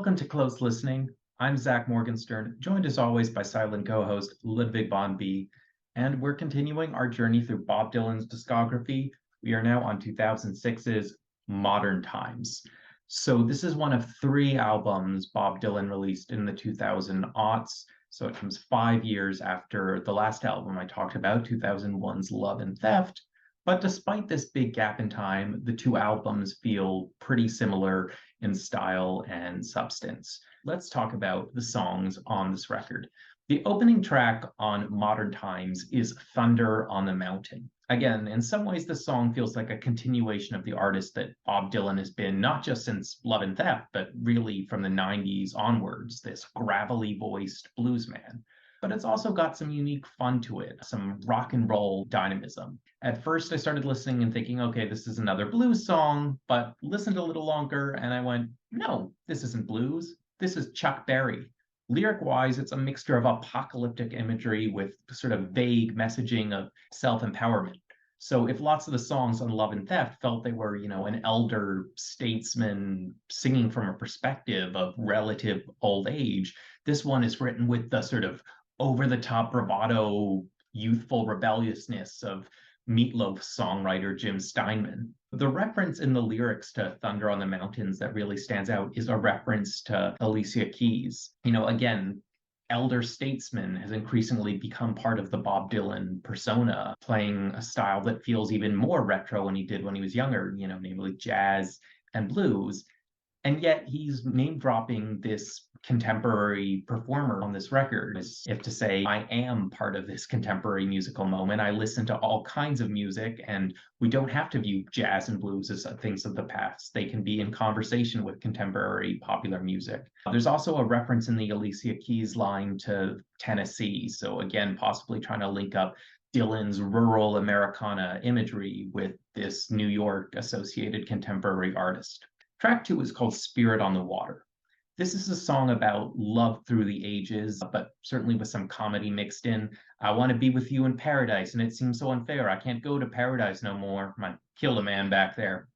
Welcome to Close Listening. I'm Zach Morgenstern, joined as always by silent co-host Ludwig von B, and we're continuing our journey through Bob Dylan's discography. We are now on 2006's Modern Times. So this is one of three albums Bob Dylan released in the 2000s. So it comes 5 years after the last album I talked about, 2001's Love and Theft. But despite this big gap in time, the two albums feel pretty similar in style and substance. Let's talk about the songs on this record. The opening track on Modern Times is Thunder on the Mountain. Again, in some ways, the song feels like a continuation of the artist that Bob Dylan has been, not just since Love and Theft, but really from the 90s onwards, this gravelly voiced bluesman. But it's also got some unique fun to it, some rock and roll dynamism. At first, I started listening and thinking, okay, this is another blues song, but listened a little longer and I went, no, this isn't blues. This is Chuck Berry. Lyric-wise, it's a mixture of apocalyptic imagery with sort of vague messaging of self-empowerment. So if lots of the songs on Love and Theft felt they were, an elder statesman singing from a perspective of relative old age, this one is written with the sort of over-the-top bravado, youthful rebelliousness of Meatloaf's songwriter Jim Steinman. The reference in the lyrics to Thunder on the Mountains that really stands out is a reference to Alicia Keys. Again, elder statesman has increasingly become part of the Bob Dylan persona, playing a style that feels even more retro than he did when he was younger, namely jazz and blues. And yet he's name dropping this contemporary performer on this record as if to say, I am part of this contemporary musical moment. I listen to all kinds of music, and we don't have to view jazz and blues as things of the past. They can be in conversation with contemporary popular music. There's also a reference in the Alicia Keys line to Tennessee. So again, possibly trying to link up Dylan's rural Americana imagery with this New York associated contemporary artist. Track 2 is called Spirit on the Water. This is a song about love through the ages, but certainly with some comedy mixed in. I want to be with you in paradise, and it seems so unfair. I can't go to paradise no more. I killed a man back there.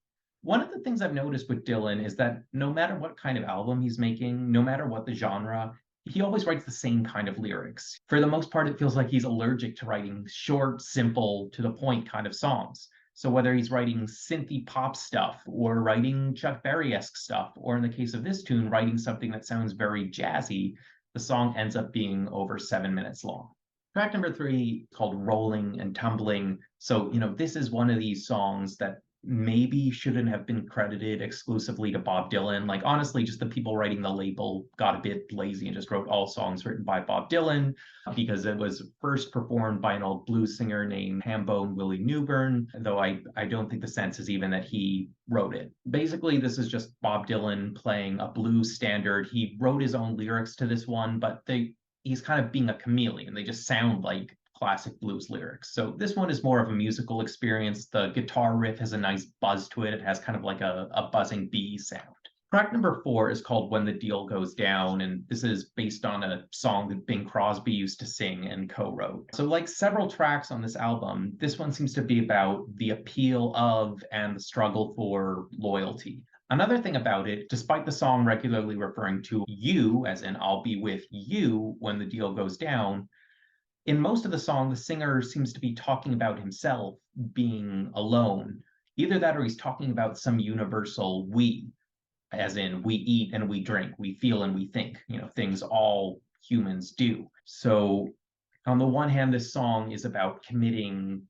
One of the things I've noticed with Dylan is that no matter what kind of album he's making, no matter what the genre, he always writes the same kind of lyrics. For the most part, it feels like he's allergic to writing short, simple, to the point kind of songs. So whether he's writing synthy pop stuff or writing Chuck Berry-esque stuff, or in the case of this tune, writing something that sounds very jazzy, the song ends up being over 7 minutes long. Track number 3 called Rolling and Tumbling. So, this is one of these songs that maybe shouldn't have been credited exclusively to Bob Dylan. Like, honestly, just the people writing the label got a bit lazy and just wrote all songs written by Bob Dylan because it was first performed by an old blues singer named Hambone Willie Newburn, though I don't think the sense is even that he wrote it. Basically, this is just Bob Dylan playing a blues standard. He wrote his own lyrics to this one, but he's kind of being a chameleon. They just sound like classic blues lyrics. So this one is more of a musical experience. The guitar riff has a nice buzz to it. It has kind of like a buzzing bee sound. Track number 4 is called When the Deal Goes Down, and this is based on a song that Bing Crosby used to sing and co-wrote. So like several tracks on this album, this one seems to be about the appeal of and the struggle for loyalty. Another thing about it, despite the song regularly referring to you, as in I'll be with you when the deal goes down, in most of the song, the singer seems to be talking about himself being alone. Either that or he's talking about some universal we, as in we eat and we drink, we feel and we think, things all humans do. So on the one hand, this song is about committing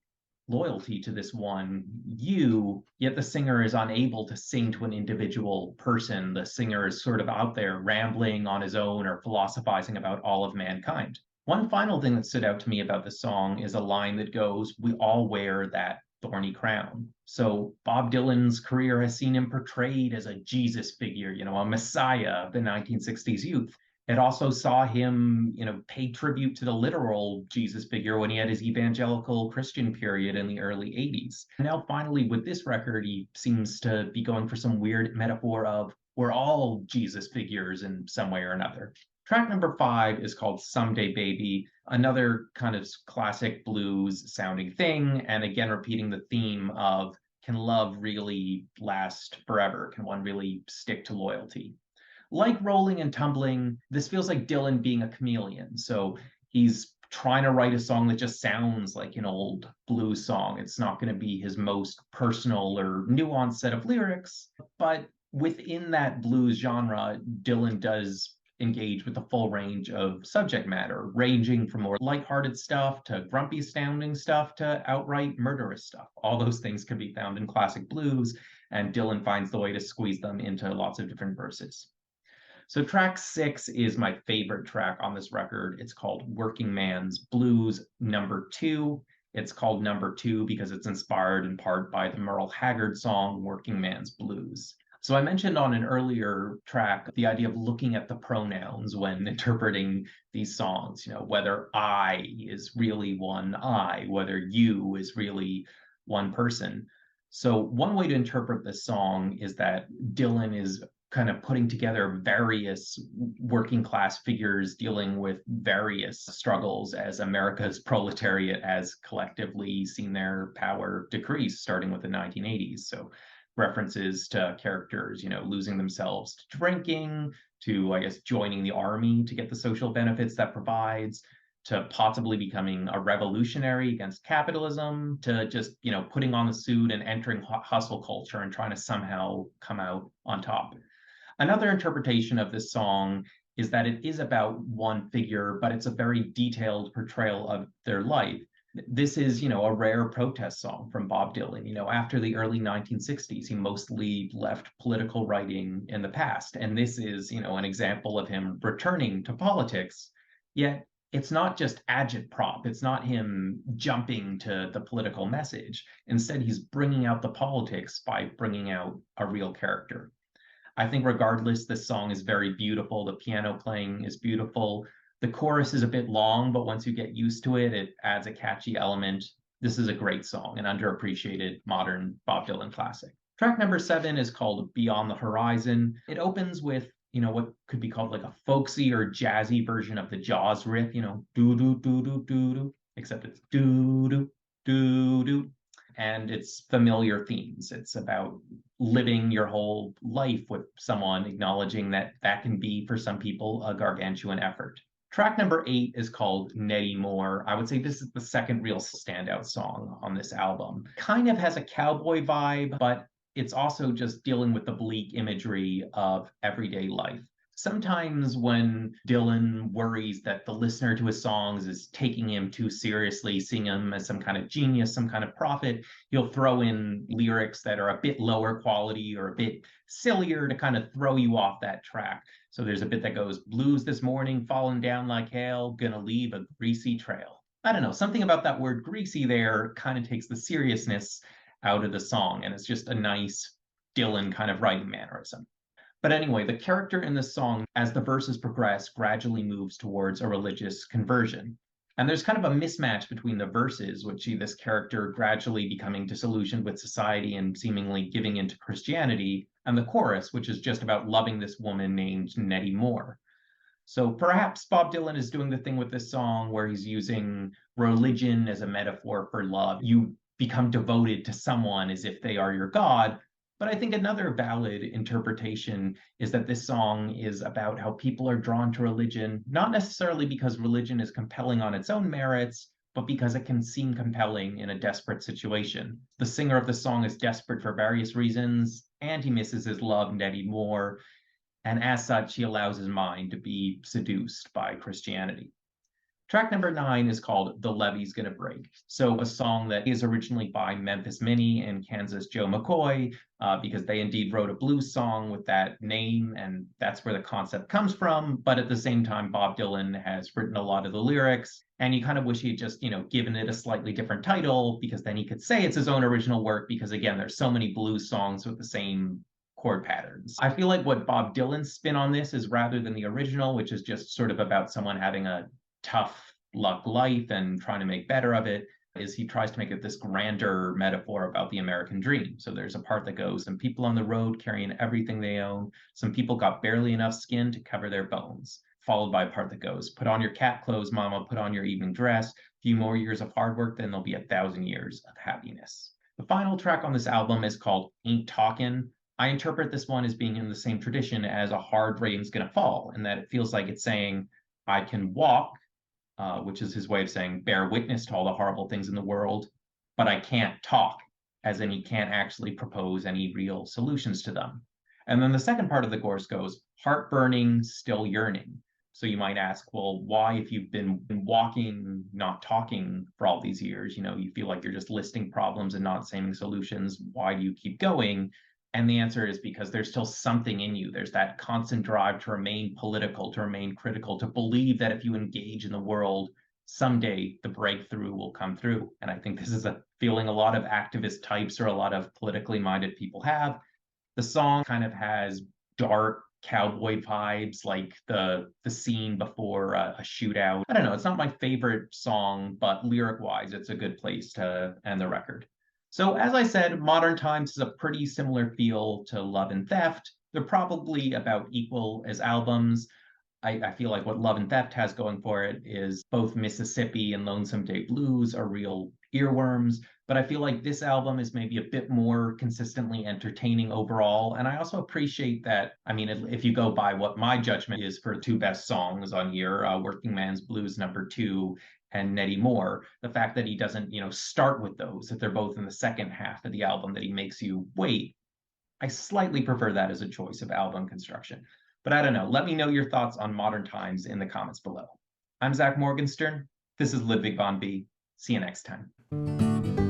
loyalty to this one you, yet the singer is unable to sing to an individual person. The singer is sort of out there rambling on his own or philosophizing about all of mankind. One final thing that stood out to me about the song is a line that goes, we all wear that thorny crown. So Bob Dylan's career has seen him portrayed as a Jesus figure, a messiah of the 1960s youth. It also saw him, pay tribute to the literal Jesus figure when he had his evangelical Christian period in the early 80s. And now finally with this record, he seems to be going for some weird metaphor of we're all Jesus figures in some way or another. Track number 5 is called Someday Baby, another kind of classic blues sounding thing, and again repeating the theme of can love really last forever? Can one really stick to loyalty? Like Rolling and Tumbling, this feels like Dylan being a chameleon. So he's trying to write a song that just sounds like an old blues song. It's not going to be his most personal or nuanced set of lyrics, but within that blues genre, Dylan does engage with the full range of subject matter, ranging from more lighthearted stuff to grumpy sounding stuff to outright murderous stuff. All those things can be found in classic blues, and Dylan finds the way to squeeze them into lots of different verses. So track 6 is my favorite track on this record. It's called Working Man's Blues number 2. It's called number 2 because it's inspired in part by the Merle Haggard song Working Man's Blues. So I mentioned on an earlier track the idea of looking at the pronouns when interpreting these songs, whether I is really one I, whether you is really one person. So one way to interpret this song is that Dylan is kind of putting together various working class figures dealing with various struggles as America's proletariat has collectively seen their power decrease starting with the 1980s. So references to characters, losing themselves to drinking, to, I guess, joining the army to get the social benefits that provides, to possibly becoming a revolutionary against capitalism, to just, putting on the suit and entering hustle culture and trying to somehow come out on top. Another interpretation of this song is that it is about one figure, but it's a very detailed portrayal of their life. This is, a rare protest song from Bob Dylan. After the early 1960s, he mostly left political writing in the past. And this is, an example of him returning to politics. Yet it's not just agitprop. It's not him jumping to the political message. Instead, he's bringing out the politics by bringing out a real character. I think regardless, this song is very beautiful. The piano playing is beautiful. The chorus is a bit long, but once you get used to it, it adds a catchy element. This is a great song, an underappreciated modern Bob Dylan classic. Track number 7 is called Beyond the Horizon. It opens with, what could be called like a folksy or jazzy version of the Jaws riff, do do do do do do, except it's do do do do, and it's familiar themes. It's about living your whole life with someone, acknowledging that that can be, for some people, a gargantuan effort. Track number 8 is called Nettie Moore. I would say this is the second real standout song on this album. Kind of has a cowboy vibe, but it's also just dealing with the bleak imagery of everyday life. Sometimes when Dylan worries that the listener to his songs is taking him too seriously, seeing him as some kind of genius, some kind of prophet, he'll throw in lyrics that are a bit lower quality or a bit sillier to kind of throw you off that track. So there's a bit that goes, blues this morning, falling down like hail, gonna leave a greasy trail. I don't know, something about that word greasy there kind of takes the seriousness out of the song, and it's just a nice Dylan kind of writing mannerism. But anyway, the character in this song, as the verses progress, gradually moves towards a religious conversion. And there's kind of a mismatch between the verses, which see this character gradually becoming disillusioned with society and seemingly giving into Christianity, and the chorus, which is just about loving this woman named Nettie Moore. So perhaps Bob Dylan is doing the thing with this song where he's using religion as a metaphor for love. You become devoted to someone as if they are your God. But I think another valid interpretation is that this song is about how people are drawn to religion, not necessarily because religion is compelling on its own merits, but because it can seem compelling in a desperate situation. The singer of the song is desperate for various reasons, and he misses his love, Nettie Moore, and as such, he allows his mind to be seduced by Christianity. Track number 9 is called The Levee's Gonna Break. So a song that is originally by Memphis Minnie and Kansas Joe McCoy, because they indeed wrote a blues song with that name, and that's where the concept comes from. But at the same time, Bob Dylan has written a lot of the lyrics, and you kind of wish he'd just, given it a slightly different title, because then he could say it's his own original work, because again, there's so many blues songs with the same chord patterns. I feel like what Bob Dylan's spin on this is, rather than the original, which is just sort of about someone having a tough luck life and trying to make better of it, is he tries to make it this grander metaphor about the American dream. So there's a part that goes, some people on the road carrying everything they own, some people got barely enough skin to cover their bones, followed by a part that goes, put on your cat clothes, mama, put on your evening dress, a few more years of hard work, then there'll be 1,000 years of happiness. The final track on this album is called Ain't Talkin'. I interpret this one as being in the same tradition as A Hard Rain's Gonna Fall, and that it feels like it's saying, I can walk, which is his way of saying bear witness to all the horrible things in the world, but I can't talk, as in he can't actually propose any real solutions to them. And then the second part of the course goes, heart burning, still yearning. So you might ask, well, why, if you've been walking, not talking for all these years, you feel like you're just listing problems and not saying solutions, why do you keep going? And the answer is because there's still something in you. There's that constant drive to remain political, to remain critical, to believe that if you engage in the world, someday the breakthrough will come through. And I think this is a feeling a lot of activist types or a lot of politically minded people have. The song kind of has dark cowboy vibes, like the scene before a shootout. I don't know. It's not my favorite song, but lyric wise, it's a good place to end the record. So, as I said, Modern Times is a pretty similar feel to Love and Theft. They're probably about equal as albums. I feel like what Love and Theft has going for it is both Mississippi and Lonesome Day Blues are real earworms, but I feel like this album is maybe a bit more consistently entertaining overall. And I also appreciate that, I mean, if you go by what my judgment is for two best songs on here, Working Man's Blues #2 and Nettie Moore, the fact that he doesn't, start with those, that they're both in the second half of the album, that he makes you wait. I slightly prefer that as a choice of album construction. But I don't know. Let me know your thoughts on Modern Times in the comments below. I'm Zach Morgenstern. This is Ludwig von B. See you next time.